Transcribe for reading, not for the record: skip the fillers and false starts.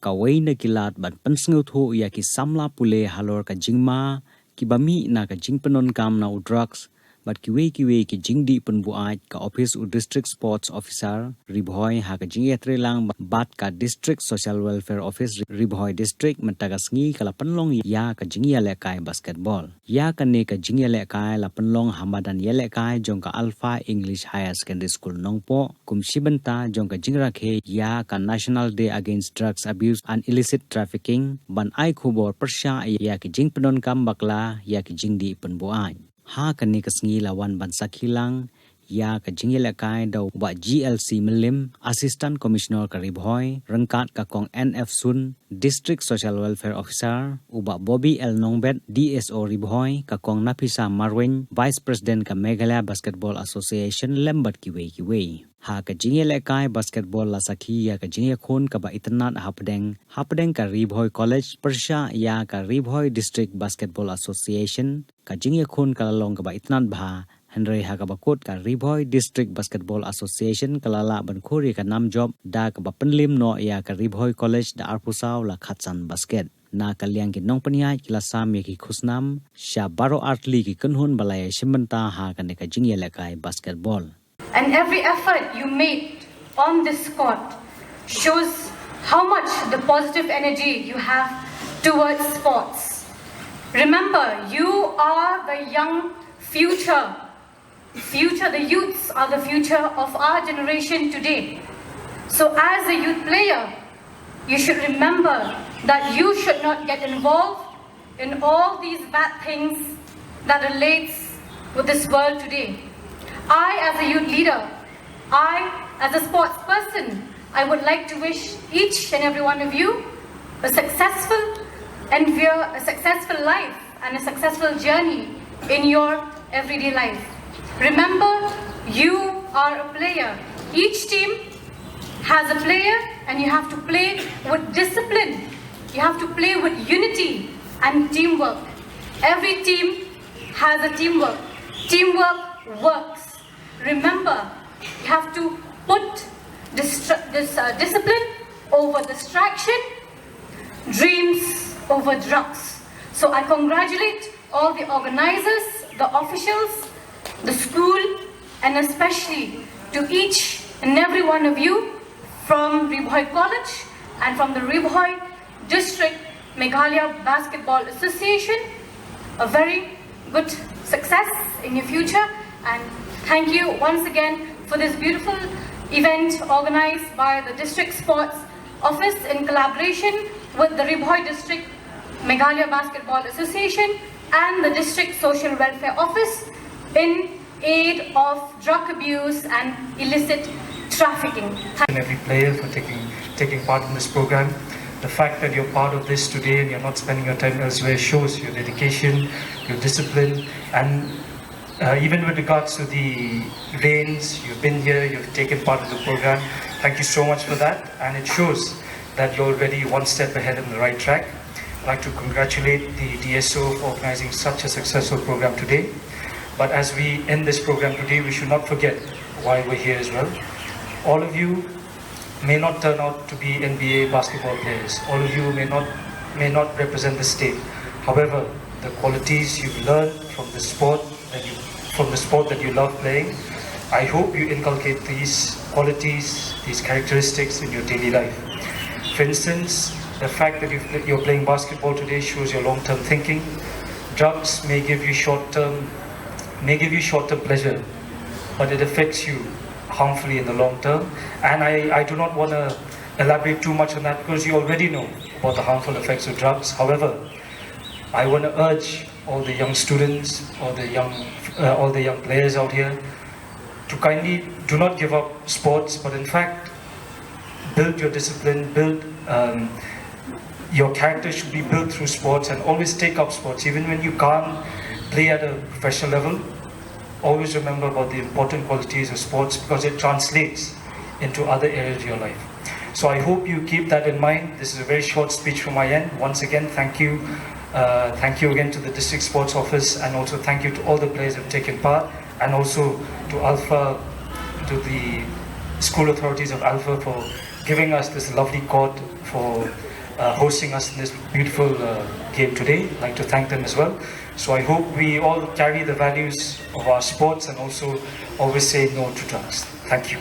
ka waina kilat ban pansngu tho ya ki samla pule halor ka jingma ki bami na ka jingpanon kam na drugs but kiwe ki jingdi penbu aj ka office u district sports officer Ri Bhoi ha ka jing yatre lang bat ka district social welfare office Ri Bhoi district mentaga sngi kala panlong ya ka jing ya le kai basketball ya ka ne ka jing ya le kai la panlong hamadan ya le kai jong ka alpha english higher secondary school nongpo kumsibanta jong ka jing rakhe ya ka national day against drugs abuse and illicit trafficking ban ai khubor persha ya ki jing penon kam bakla ya ki jing di penbu aj ha kani kasngi lawan ban sakhilang ya ka jingile kai do ba GLC Milim assistant commissioner ka Ri Bhoi rangkat ka kong NF Sun district social welfare officer uba Bobby L Nongbet DSO Ri Bhoi ka kong Napisa Marwin vice president ka Meghalaya Basketball Association lembat kiwe ha ka jingile kai basketball la sakhi ya ka jingye khon ka ba itnat hapdeng ka Ri Bhoi college persha ya ka Ri Bhoi district basketball association ka jingye khon ka long ka ba itnat bha Henry Hakabakot ka Ri Bhoi District Basketball Association kalala ban khori ka nam job da ka ba pynliem no ya ka Ri Bhoi College da arpusaw la khatsan basket na kalyang ki nong paniai kila sam ye ki khusnam sha baro artli ki kunhun balai shimanta ha ka ne ka jingye la kai basketball and every effort you made on this court shows how much the positive energy you have towards sports. Remember, you are the young future, the youths are the future of our generation today. So as a youth player, you should remember that you should not get involved in all these bad things that relates with this world today. I as a youth leader, I as a sports person, I would like to wish each and every one of you a successful life and a successful journey in your everyday life. Remember, you are a player. Each team has a player and you have to play with discipline. You have to play with unity and teamwork. Every team has a teamwork. Teamwork works. Remember, you have to put discipline over distraction, dreams over drugs. So I congratulate all the organizers, the officials, the school, and especially to each and every one of you from Ri Bhoi College and from the Ri Bhoi District Meghalaya Basketball Association. A very good success in your future, and thank you once again for this beautiful event organized by the District Sports Office in collaboration with the Ri Bhoi District Meghalaya Basketball Association and the District Social Welfare Office in aid of drug abuse and illicit trafficking. And every player for taking part in this program. The fact that you're part of this today and you're not spending your time elsewhere shows your dedication, your discipline, and even with regards to the rains, you've been here, you've taken part of the program. Thank you so much for that, and it shows that you're already one step ahead on the right track. I'd like to congratulate the DSO for organizing such a successful program today. But as we end this program today, we should not forget why we're here as well. All of you may not turn out to be NBA basketball players. All of you may not represent the state. However, the qualities you've learned from the sport that you love playing, I hope you inculcate these qualities, these characteristics in your daily life. For instance, the fact that you're playing basketball today shows your long-term thinking. Drugs may give you short-term pleasure, but it affects you harmfully in the long term. And I do not want to elaborate too much on that because you already know about the harmful effects of drugs. However, I want to urge all the young students, all the young players out here to kindly do not give up sports, but in fact build your discipline, your character should be built through sports, and always take up sports even when you can't play at a professional level. Always remember about the important qualities of sports because it translates into other areas of your life. So I hope you keep that in mind. This is a very short speech from my end. Once again, thank you. Thank you again to the District Sports Office, and also thank you to all the players who have taken part, and also to Alpha, to the school authorities of Alpha for giving us this lovely court for hosting us in this beautiful game today. I'd like to thank them as well. So I hope we all carry the values of our sports and also always say no to drugs. Thank you.